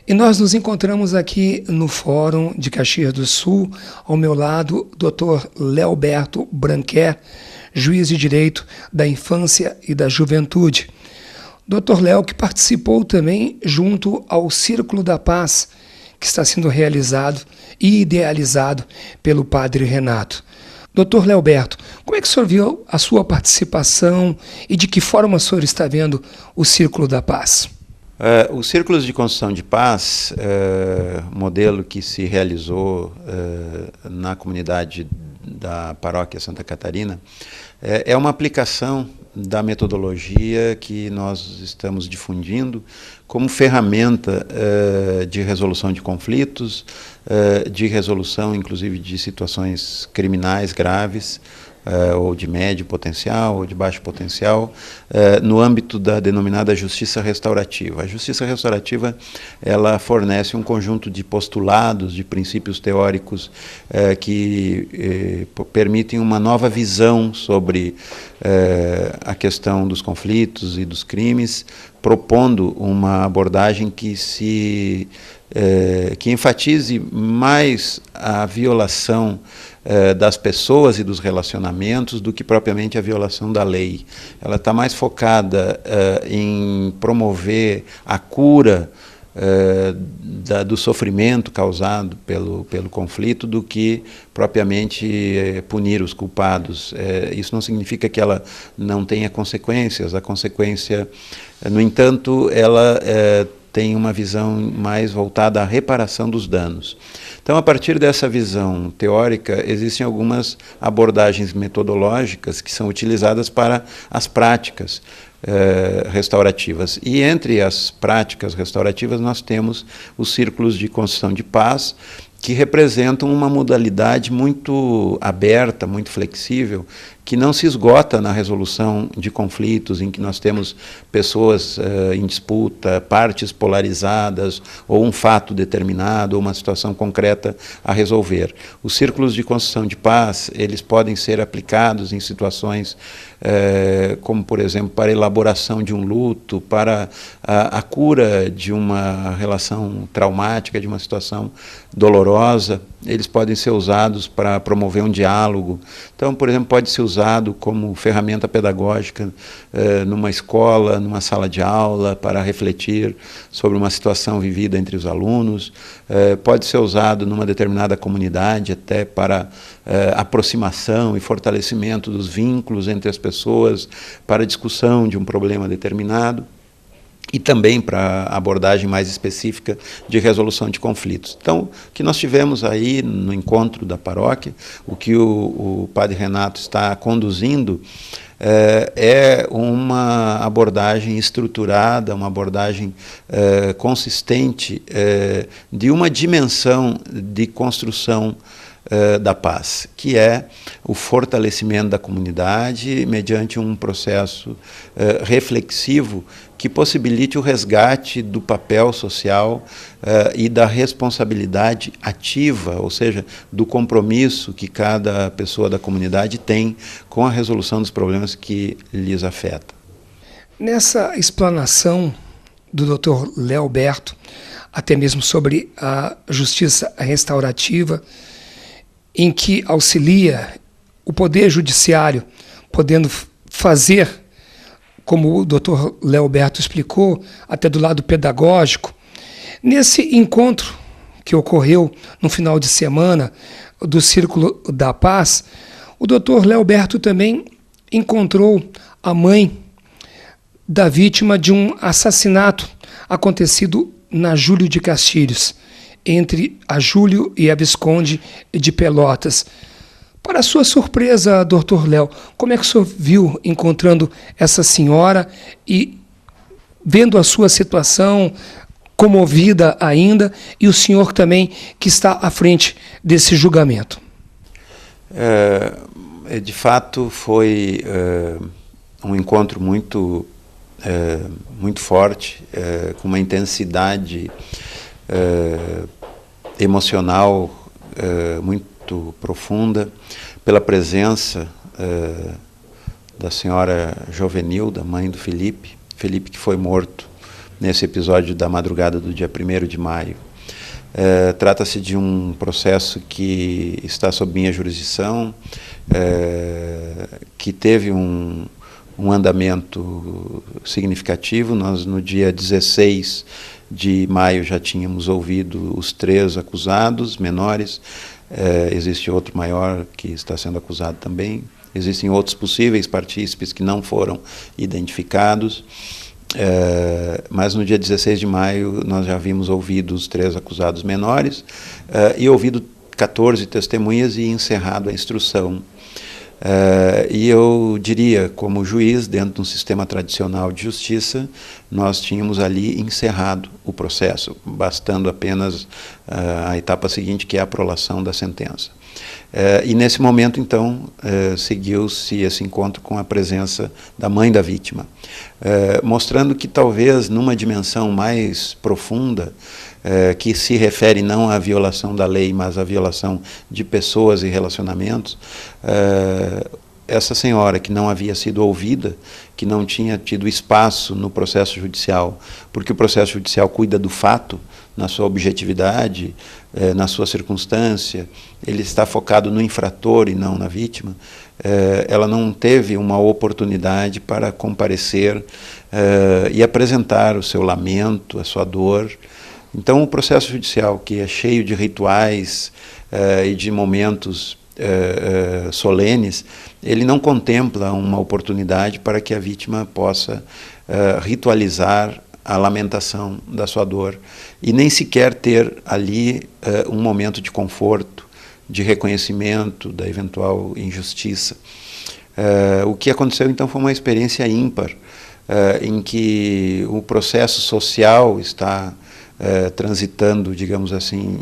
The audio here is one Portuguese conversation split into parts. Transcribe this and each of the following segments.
E nós nos encontramos aqui no Fórum de Caxias do Sul, ao meu lado, Dr. Leoberto Branquer, juiz de Direito da Infância e da Juventude. Dr. Léo, que participou também junto ao Círculo da Paz, que está sendo realizado e idealizado pelo Padre Renato. Dr. Leoberto, como é que o senhor viu a sua participação e de que forma o senhor está vendo o Círculo da Paz? Os Círculos de Construção de Paz, modelo que se realizou na comunidade da Paróquia Santa Catarina, é uma aplicação da metodologia que nós estamos difundindo como ferramenta de resolução de conflitos, de resolução, inclusive, de situações criminais graves, ou de médio potencial, ou de baixo potencial, no âmbito da denominada justiça restaurativa. A justiça restaurativa, ela fornece um conjunto de postulados, de princípios teóricos que permitem uma nova visão sobre a questão dos conflitos e dos crimes, propondo uma abordagem que enfatize mais a violação das pessoas e dos relacionamentos do que propriamente a violação da lei. Ela está mais focada em promover a cura do sofrimento causado pelo conflito do que propriamente punir os culpados. Isso não significa que ela não tenha consequências. A consequência, no entanto, ela tem uma visão mais voltada à reparação dos danos. Então, a partir dessa visão teórica, existem algumas abordagens metodológicas que são utilizadas para as práticas restaurativas. E entre as práticas restaurativas nós temos os círculos de construção de paz, que representam uma modalidade muito aberta, muito flexível, que não se esgota na resolução de conflitos em que nós temos pessoas em disputa, partes polarizadas, ou um fato determinado, ou uma situação concreta a resolver. Os círculos de construção de paz, eles podem ser aplicados em situações como, por exemplo, para a elaboração de um luto, para a cura de uma relação traumática, de uma situação dolorosa. Eles podem ser usados para promover um diálogo. Então, por exemplo, pode ser usado como ferramenta pedagógica numa escola, numa sala de aula, para refletir sobre uma situação vivida entre os alunos. Pode ser usado numa determinada comunidade até para aproximação e fortalecimento dos vínculos entre as pessoas, para discussão de um problema determinado. E também para abordagem mais específica de resolução de conflitos. Então, o que nós tivemos aí no encontro da paróquia, o que o Padre Renato está conduzindo, é uma abordagem estruturada, uma abordagem consistente de uma dimensão de construção da paz, que é o fortalecimento da comunidade mediante um processo reflexivo que possibilite o resgate do papel social e da responsabilidade ativa, ou seja, do compromisso que cada pessoa da comunidade tem com a resolução dos problemas que lhes afetam. Nessa explanação do Dr. Leoberto, até mesmo sobre a justiça restaurativa, em que auxilia o Poder Judiciário, podendo fazer, como o Dr. Leoberto explicou, até do lado pedagógico. Nesse encontro que ocorreu no final de semana do Círculo da Paz, o Dr. Leoberto também encontrou a mãe da vítima de um assassinato acontecido na Júlio de Castilhos, entre a Júlio e a Visconde de Pelotas. Para sua surpresa, Dr. Léo, como é que o senhor viu encontrando essa senhora e vendo a sua situação comovida ainda, e o senhor também que está à frente desse julgamento? De fato, foi um encontro muito forte, com uma intensidade emocional muito profunda, pela presença da senhora Jovenilda, mãe do Felipe que foi morto nesse episódio da madrugada do dia 1º de maio. Trata-se de um processo que está sob minha jurisdição, que teve um andamento significativo. Nós, no dia 16 de maio, já tínhamos ouvido os 3 acusados menores. Existe outro maior que está sendo acusado também. Existem outros possíveis partícipes que não foram identificados. Mas no dia 16 de maio nós já havíamos ouvido os 3 acusados menores e ouvido 14 testemunhas e encerrado a instrução. E eu diria, como juiz, dentro de um sistema tradicional de justiça, nós tínhamos ali encerrado o processo, bastando apenas a etapa seguinte, que é a prolação da sentença. E nesse momento, então, seguiu-se esse encontro com a presença da mãe da vítima, mostrando que talvez numa dimensão mais profunda, que se refere não à violação da lei, mas à violação de pessoas e relacionamentos, essa senhora que não havia sido ouvida, que não tinha tido espaço no processo judicial, porque o processo judicial cuida do fato, na sua objetividade, na sua circunstância, ele está focado no infrator e não na vítima, ela não teve uma oportunidade para comparecer e apresentar o seu lamento, a sua dor. Então, o processo judicial, que é cheio de rituais e de momentos solenes, ele não contempla uma oportunidade para que a vítima possa ritualizar a lamentação da sua dor e nem sequer ter ali um momento de conforto, de reconhecimento da eventual injustiça. O que aconteceu então foi uma experiência ímpar, em que o processo social está transitando, digamos assim,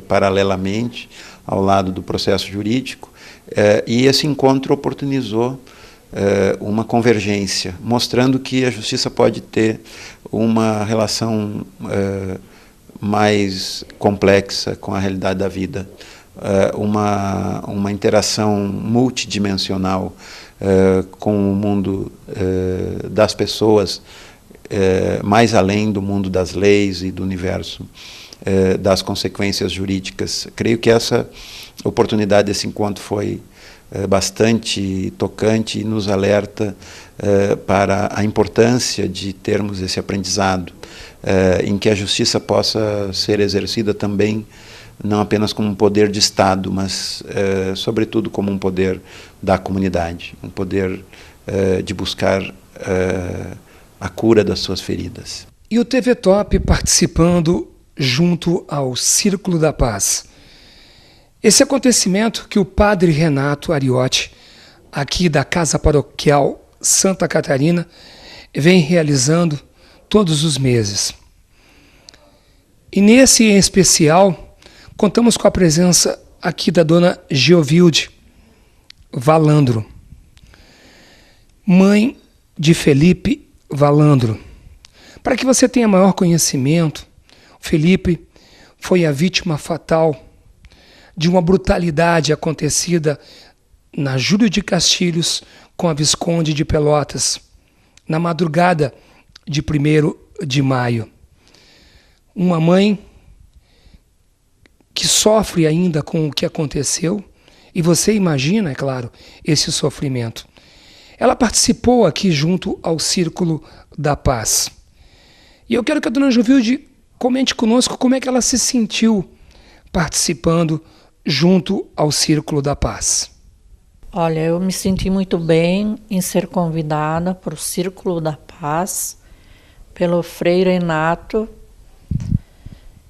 paralelamente ao lado do processo jurídico, e esse encontro oportunizou uma convergência, mostrando que a justiça pode ter uma relação mais complexa com a realidade da vida, uma interação multidimensional com o mundo das pessoas, mais além do mundo das leis e do universo das consequências jurídicas. Creio que essa oportunidade desse encontro foi bastante tocante e nos alerta para a importância de termos esse aprendizado, em que a justiça possa ser exercida também, não apenas como um poder de Estado, mas, sobretudo, como um poder da comunidade, um poder de buscar a cura das suas feridas. E o TV Top participando junto ao Círculo da Paz. Esse acontecimento que o padre Renato Ariotti, aqui da Casa Paroquial Santa Catarina, vem realizando todos os meses. E nesse em especial, contamos com a presença aqui da dona Geovilde Valandro, mãe de Felipe Valandro. Para que você tenha maior conhecimento, Felipe foi a vítima fatal de uma brutalidade acontecida na Júlio de Castilhos com a Visconde de Pelotas, na madrugada de 1º de maio. Uma mãe que sofre ainda com o que aconteceu, e você imagina, é claro, esse sofrimento. Ela participou aqui junto ao Círculo da Paz. E eu quero que a dona Geovilde comente conosco como é que ela se sentiu participando junto ao Círculo da Paz. Olha, eu me senti muito bem em ser convidada para o Círculo da Paz, pelo Frei Renato,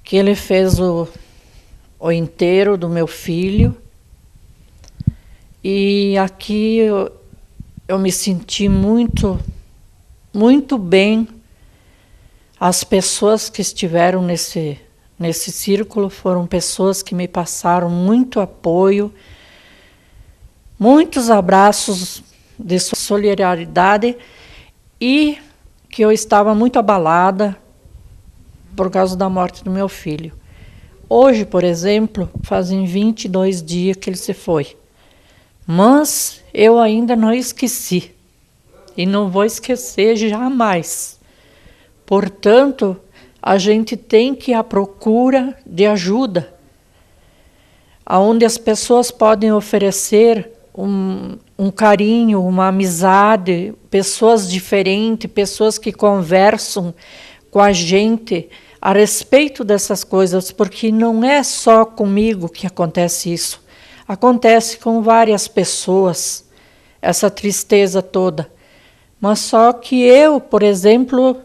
que ele fez o enterro do meu filho. E aqui eu me senti muito, muito bem. As pessoas que estiveram nesse círculo foram pessoas que me passaram muito apoio, muitos abraços de solidariedade, e que eu estava muito abalada por causa da morte do meu filho. Hoje, por exemplo, fazem 22 dias que ele se foi. Mas eu ainda não esqueci. E não vou esquecer jamais. Portanto, a gente tem que ir à procura de ajuda, onde as pessoas podem oferecer um carinho, uma amizade, pessoas diferentes, pessoas que conversam com a gente a respeito dessas coisas, porque não é só comigo que acontece isso. Acontece com várias pessoas, essa tristeza toda. Mas só que eu, por exemplo,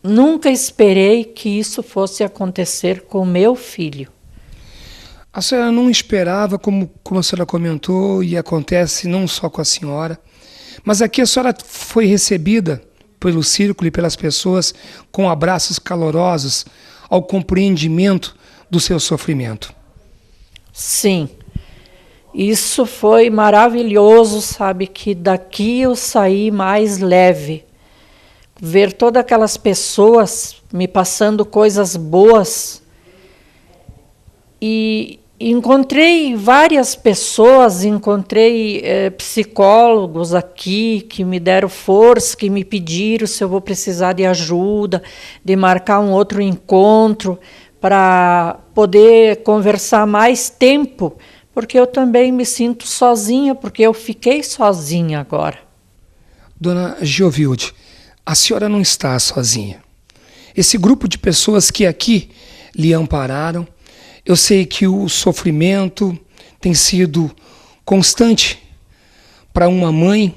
nunca esperei que isso fosse acontecer com meu filho. A senhora não esperava, como a senhora comentou, e acontece não só com a senhora, mas aqui a senhora foi recebida pelo círculo e pelas pessoas com abraços calorosos ao compreendimento do seu sofrimento. Sim, isso foi maravilhoso, sabe, que daqui eu saí mais leve. Ver todas aquelas pessoas me passando coisas boas. E encontrei várias pessoas, encontrei psicólogos aqui que me deram força, que me pediram se eu vou precisar de ajuda, de marcar um outro encontro para poder conversar mais tempo, porque eu também me sinto sozinha, porque eu fiquei sozinha agora. Dona Geovilde, a senhora não está sozinha. Esse grupo de pessoas que aqui lhe ampararam, eu sei que o sofrimento tem sido constante para uma mãe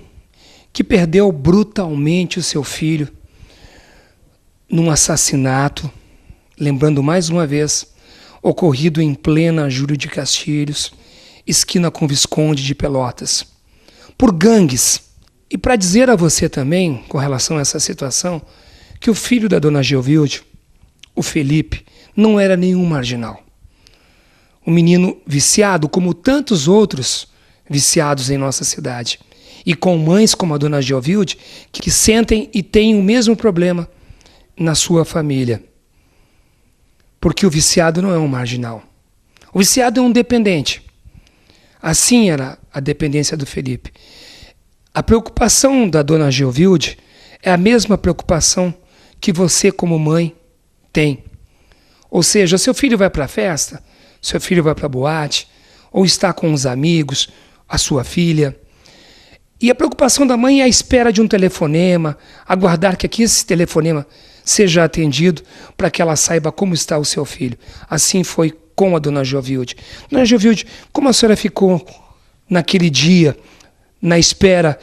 que perdeu brutalmente o seu filho num assassinato, lembrando mais uma vez, ocorrido em plena Júlio de Castilhos, esquina com Visconde de Pelotas, por gangues. E para dizer a você também, com relação a essa situação, que o filho da dona Geovilde, o Felipe, não era nenhum marginal. Um menino viciado, como tantos outros viciados em nossa cidade. E com mães como a dona Geovilde, que sentem e têm o mesmo problema na sua família. Porque o viciado não é um marginal. O viciado é um dependente. Assim era a dependência do Felipe. A preocupação da dona Geovilde é a mesma preocupação que você, como mãe, tem. Ou seja, seu filho vai para a festa, seu filho vai para a boate, ou está com os amigos, a sua filha. E a preocupação da mãe é a espera de um telefonema, aguardar que aqui esse telefonema seja atendido para que ela saiba como está o seu filho. Assim foi com a dona Geovilde. Dona Geovilde, como a senhora ficou naquele dia, na espera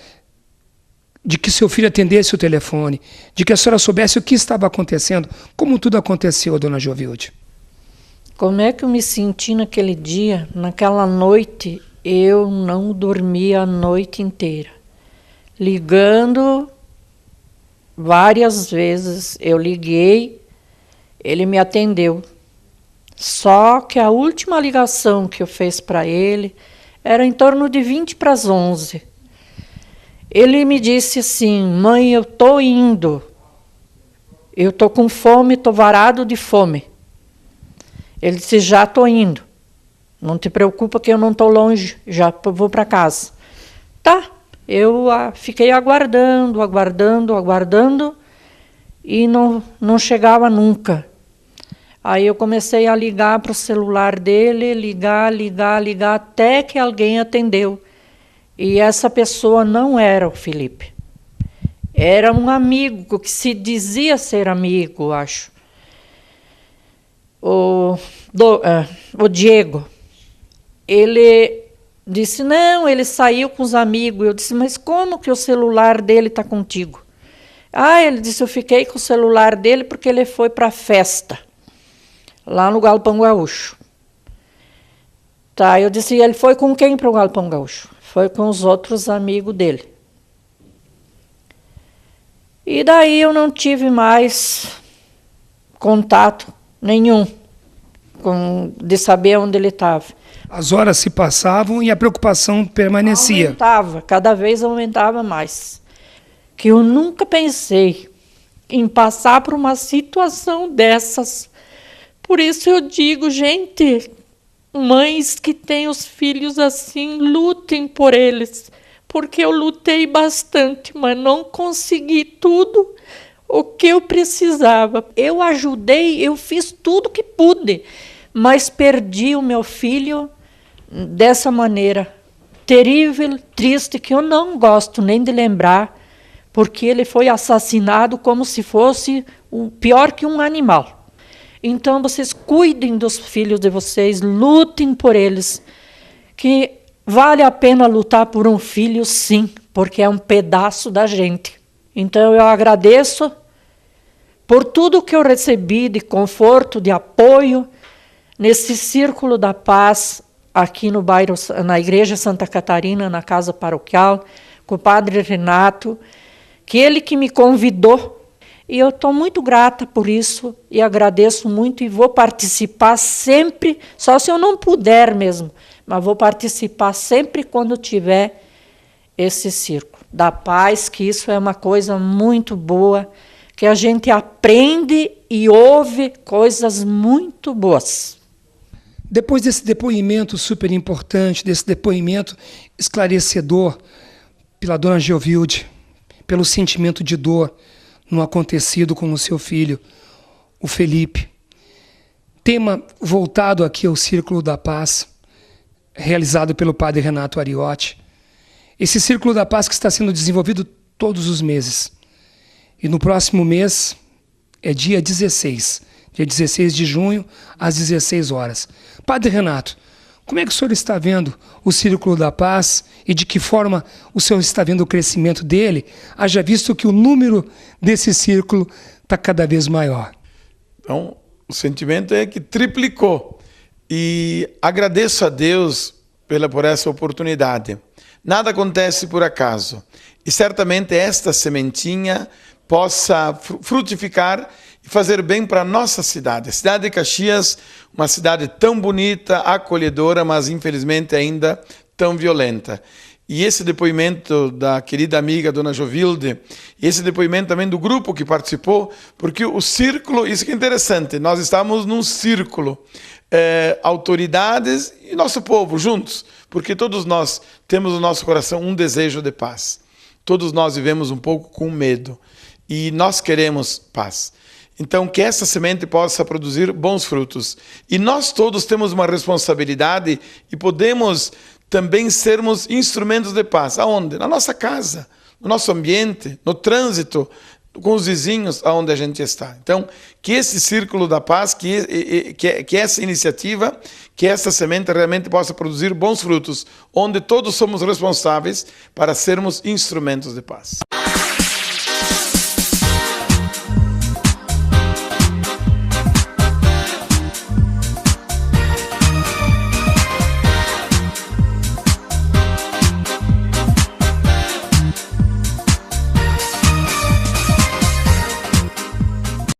de que seu filho atendesse o telefone, de que a senhora soubesse o que estava acontecendo, como tudo aconteceu, dona Geovilde? Como é que eu me senti naquele dia, naquela noite? Eu não dormi a noite inteira. Ligando várias vezes, eu liguei, ele me atendeu. Só que a última ligação que eu fiz para ele era em torno de 20 para as 11. Ele me disse assim: mãe, eu estou indo. Eu estou com fome, estou varado de fome. Ele disse: já estou indo. Não te preocupa que eu não estou longe, já vou para casa. Tá, eu fiquei aguardando, e não chegava nunca. Aí eu comecei a ligar para o celular dele, ligar, até que alguém atendeu. E essa pessoa não era o Felipe. Era um amigo, que se dizia ser amigo, acho. O Diego. Ele disse: não, ele saiu com os amigos. Eu disse: mas como que o celular dele está contigo? Ele disse: eu fiquei com o celular dele porque ele foi para a festa, lá no Galpão Gaúcho. Tá, eu disse: ele foi com quem para o Galpão Gaúcho? Foi com os outros amigos dele. E daí eu não tive mais contato nenhum de saber onde ele estava. As horas se passavam e a preocupação permanecia. Aumentava, cada vez aumentava mais. Que eu nunca pensei em passar por uma situação dessas. Por isso eu digo, gente, mães que têm os filhos assim, lutem por eles. Porque eu lutei bastante, mas não consegui tudo o que eu precisava. Eu ajudei, eu fiz tudo que pude, mas perdi o meu filho dessa maneira terrível, triste, que eu não gosto nem de lembrar, porque ele foi assassinado como se fosse pior que um animal. Então, vocês cuidem dos filhos de vocês, lutem por eles, que vale a pena lutar por um filho, sim, porque é um pedaço da gente. Então, eu agradeço por tudo que eu recebi de conforto, de apoio, nesse Círculo da Paz, aqui no bairro, na Igreja Santa Catarina, na Casa Paroquial, com o Padre Renato, que ele que me convidou. E eu estou muito grata por isso e agradeço muito e vou participar sempre, só se eu não puder mesmo, mas vou participar sempre quando tiver esse Círculo da Paz, que isso é uma coisa muito boa, que a gente aprende e ouve coisas muito boas. Depois desse depoimento super importante, desse depoimento esclarecedor pela dona Geovilde, pelo sentimento de dor no acontecido com o seu filho, o Felipe, tema voltado aqui ao Círculo da Paz, realizado pelo padre Renato Ariotti. Esse Círculo da Paz que está sendo desenvolvido todos os meses. E no próximo mês é dia 16 de junho, às 16 horas. Padre Renato, como é que o senhor está vendo o Círculo da Paz e de que forma o senhor está vendo o crescimento dele, haja visto que o número desse círculo está cada vez maior? Então, o sentimento é que triplicou. E agradeço a Deus por essa oportunidade. Nada acontece por acaso. E certamente esta sementinha possa frutificar e fazer bem para a nossa cidade. A cidade de Caxias, uma cidade tão bonita, acolhedora, mas infelizmente ainda tão violenta. E esse depoimento da querida amiga Dona Geovilde, e esse depoimento também do grupo que participou, porque o círculo, isso que é interessante, nós estamos num círculo, autoridades e nosso povo juntos, porque todos nós temos no nosso coração um desejo de paz. Todos nós vivemos um pouco com medo e nós queremos paz. Então, que essa semente possa produzir bons frutos. E nós todos temos uma responsabilidade e podemos também sermos instrumentos de paz. Aonde? Na nossa casa, no nosso ambiente, no trânsito, com os vizinhos, aonde a gente está. Então, que esse Círculo da Paz, que essa iniciativa, que essa semente realmente possa produzir bons frutos, onde todos somos responsáveis para sermos instrumentos de paz.